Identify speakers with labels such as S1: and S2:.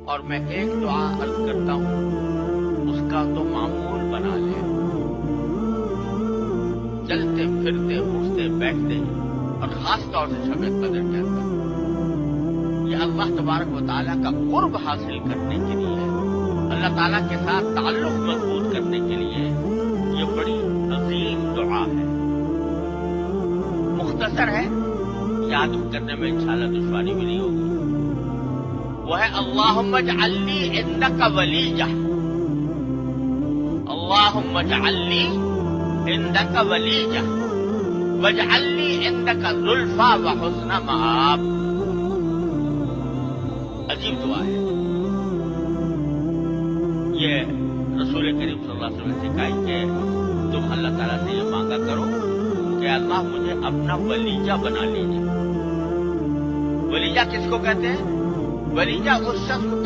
S1: اور میں ایک دعا عرض کرتا ہوں، اس کا تو معمول بنا لے۔ چلتے پھرتے اٹھتے بیٹھتے اور خاص طور سے شب قدر کے اندر یہ اللہ تبارک و تعالیٰ کا قرب حاصل کرنے کے لیے، اللہ تعالیٰ کے ساتھ تعلق مضبوط کرنے کے لیے یہ بڑی عظیم دعا ہے۔ مختصر ہے، یاد کرنے میں انشاءاللہ دشواری بھی نہیں ہوگی۔ وہ ہے اللہم اجعل لی عندک ولیجہ، اللہم اجعل لی عندک ولیجہ واجعل لی عندک زلفیٰ وحسن مآب۔ عجیب دعا ہے یہ، رسول کریم صلی اللہ علیہ وسلم نے سکھائی کہ تم اللہ تعالیٰ سے یہ مانگا کرو کہ اللہ مجھے اپنا ولیجہ بنا لیجیے۔ ولیجہ کس کو کہتے ہیں؟ ولیجہ اس شخص کو